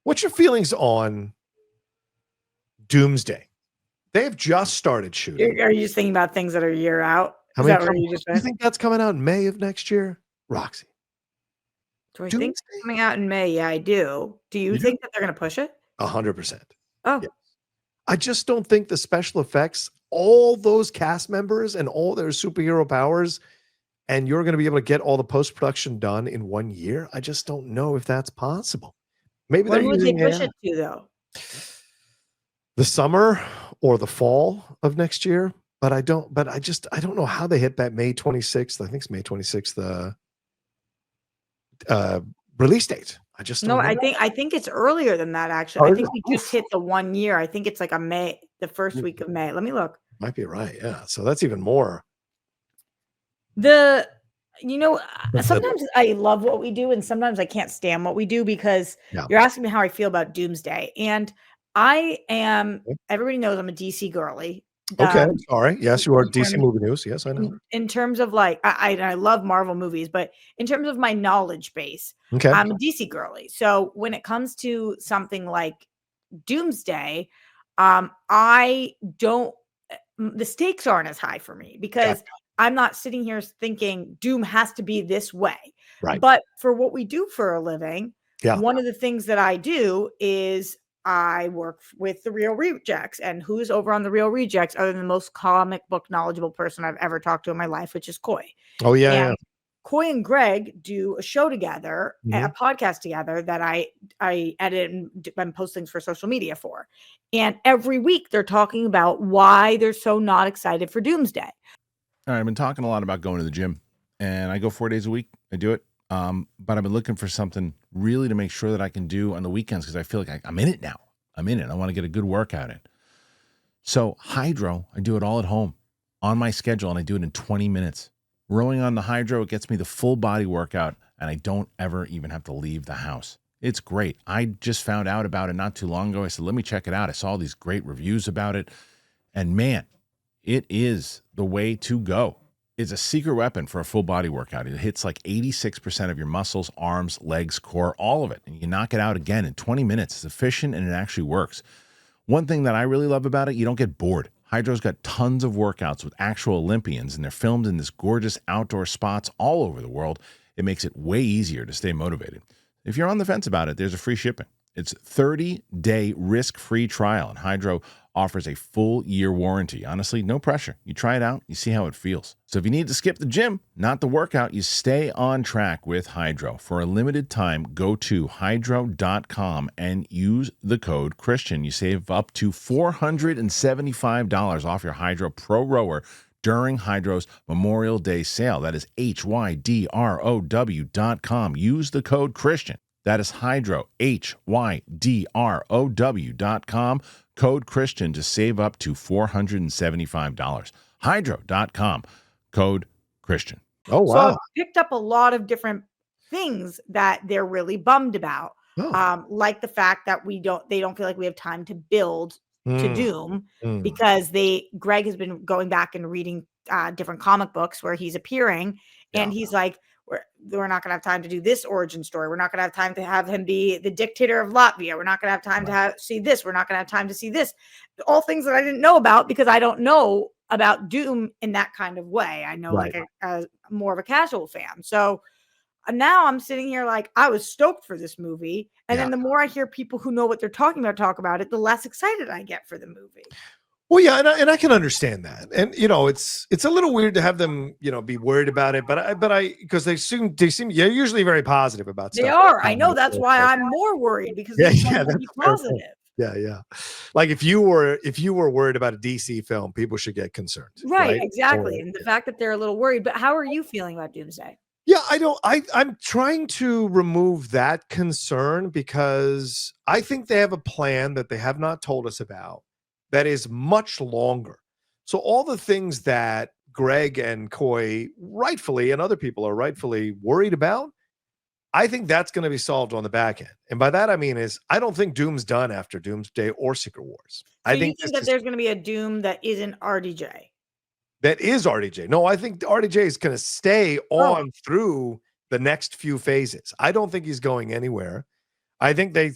What's your feelings on Doomsday? They've just started shooting. Are you just thinking about things that are a year out? How Is many that what you just you meant? think that's coming out in May of next year, Roxy? Do I think Doomsday? it's coming out in May? Yeah, I do. Do you You do? think that they're going to push it? 100%. Oh, Yeah. I just don't think the special effects, all those cast members and all their superhero powers, and you're going to be able to get all the post-production done in 1 year. I just don't know if that's possible. Maybe when they're would they using push AI. it to, though? The summer or the fall of next year, but I don't know how they hit that May 26th. I think it's May 26th release date. I just don't No, know. I think it's earlier than that, actually. Oh, I is think it? we just hit the 1 year. I think it's like the first week of May. Let me look. Might be right. Yeah. So that's even more. Sometimes I love what we do and sometimes I can't stand what we do because Yeah. you're asking me how I feel about Doomsday. And everybody knows I'm a DC girly. Okay. Sorry. Yes, you are DC terms- movie news. Yes, I know. In terms of like, I love Marvel movies, but in terms of my knowledge base, Okay. I'm a DC girly. So when it comes to something like Doomsday, I don't, the stakes aren't as high for me because I'm not sitting here thinking Doom has to be this way. Right. But for what we do for a living, Yeah. one of the things that I do is I work with the Real Rejects. And who's over on the Real Rejects other than the most comic book knowledgeable person I've ever talked to in my life, which is Coy. Oh, yeah. And Yeah. Coy and Greg do a show together, a podcast together that I edit and post things for social media for. And every week they're talking about why they're so not excited for Doomsday. All right, I've been talking a lot about going to the gym, and I go 4 days a week. I do it. But I've been looking for something really to make sure that I can do on the weekends because I feel like I'm in it now. I'm in it. I want to get a good workout in. So Hydrow, I do it all at home on my schedule, and I do it in 20 minutes. Rowing on the Hydrow, it gets me the full body workout, and I don't ever even have to leave the house. It's great. I just found out about it not too long ago. I said, let me check it out. I saw all these great reviews about it, and man, it is the way to go. It's a secret weapon for a full body workout. It hits like 86% of your muscles, arms, legs, core, all of it. And you knock it out again in 20 minutes. It's efficient and it actually works. One thing that I really love about it, you don't get bored. Hydrow's got tons of workouts with actual Olympians, and they're filmed in this gorgeous outdoor spots all over the world. It makes it way easier to stay motivated. If you're on the fence about it, there's a free shipping. It's a 30-day risk-free trial, and Hydrow offers a full year warranty. Honestly, no pressure. You try it out, you see how it feels. So if you need to skip the gym, not the workout, you stay on track with Hydrow. For a limited time, go to hydrow.com and use the code Christian. You save up to $475 off your Hydrow Pro Rower during Hydrow's Memorial Day sale. That is hydrow.com. Use the code Christian. That is Hydrow, hydrow.com. Code Christian to save up to $475. Hydrow.com. Code Christian. Oh, wow. So I've picked up a lot of different things that they're really bummed about. Like the fact that they don't feel like we have time to build to Doom because Greg has been going back and reading different comic books where he's appearing, and he's like, we're not going to have time to do this origin story. We're not going to have time to have him be the dictator of Latvia. We're not going to have time to see this. We're not going to have time to see this. All things that I didn't know about because I don't know about Doom in that kind of way. I know like a more of a casual fan. So now I'm sitting here like I was stoked for this movie. And then the more I hear people who know what they're talking about talk about it, the less excited I get for the movie. Well, yeah, and I can understand that, and it's a little weird to have them be worried about it, but because they seem you're usually very positive about stuff. They are. I know that's why I'm more worried because they want to be positive. Yeah. Like if you were worried about a DC film, people should get concerned. Right? Exactly. And the fact that they're a little worried. But how are you feeling about Doomsday? Yeah, I'm trying to remove that concern because I think they have a plan that they have not told us about that is much longer. So all the things that Greg and Coy rightfully and other people are rightfully worried about, I think that's going to be solved on the back end. And by that, I mean I don't think Doom's done after Doomsday or Secret Wars. So I think that there's going to be a Doom that isn't RDJ. That is RDJ. No, I think RDJ is going to stay on through the next few phases. I don't think he's going anywhere. I think they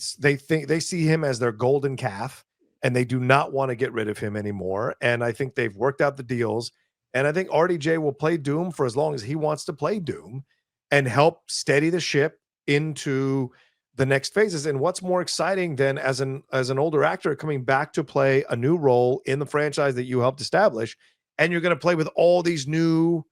see him as their golden calf, and they do not want to get rid of him anymore. And I think they've worked out the deals. And I think RDJ will play Doom for as long as he wants to play Doom and help steady the ship into the next phases. And what's more exciting than as an older actor coming back to play a new role in the franchise that you helped establish, and you're going to play with all these new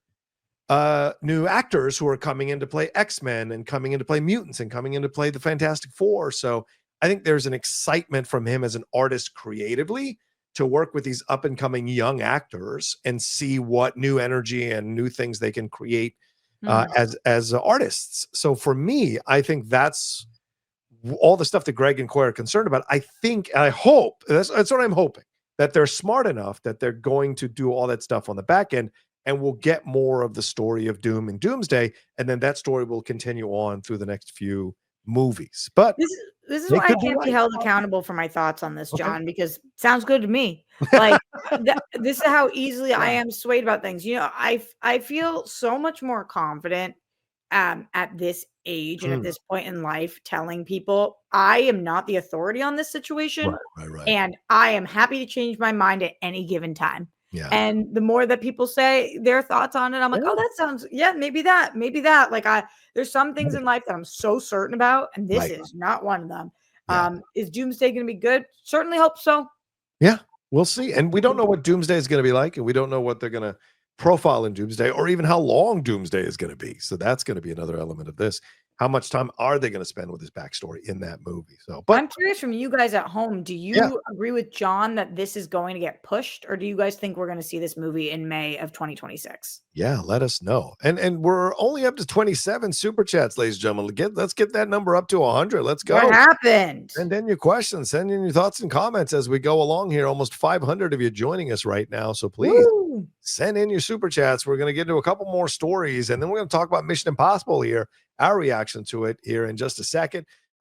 actors who are coming in to play X-Men and coming in to play mutants and coming in to play the Fantastic Four. So I think there's an excitement from him as an artist creatively to work with these up and coming young actors and see what new energy and new things they can create as artists. So for me, I think that's all the stuff that Greg and Coy are concerned about. I think, and I hope that's what I'm hoping, that they're smart enough that they're going to do all that stuff on the back end, and we'll get more of the story of Doom and Doomsday, and then that story will continue on through the next few movies. But this is why I can't be held accountable for my thoughts on this, John, because it sounds good to me. Like this is how easily I am swayed about things. You know, I feel so much more confident at this age and at this point in life telling people I am not the authority on this situation. Right. And I am happy to change my mind at any given time. Yeah. And the more that people say their thoughts on it, I'm like, oh, that sounds, maybe that. Like there's some things in life that I'm so certain about, and this is not one of them. Yeah. Is Doomsday going to be good? Certainly hope so. Yeah, we'll see. And we don't know what Doomsday is going to be like, and we don't know what they're going to profile in Doomsday, or even how long Doomsday is going to be. So that's going to be another element of this. How much time are they going to spend with his backstory in that movie? So, but I'm curious from you guys at home, do you agree with John that this is going to get pushed, or do you guys think we're going to see this movie in May of 2026? Yeah, let us know. And we're only up to 27 super chats, ladies and gentlemen. Let's get that number up to 100. Let's go. What happened? Send in your questions, send in your thoughts and comments as we go along here. Almost 500 of you joining us right now. So please send in your super chats. We're going to get into a couple more stories, and then we're going to talk about Mission Impossible here, our reaction to it here in just a second.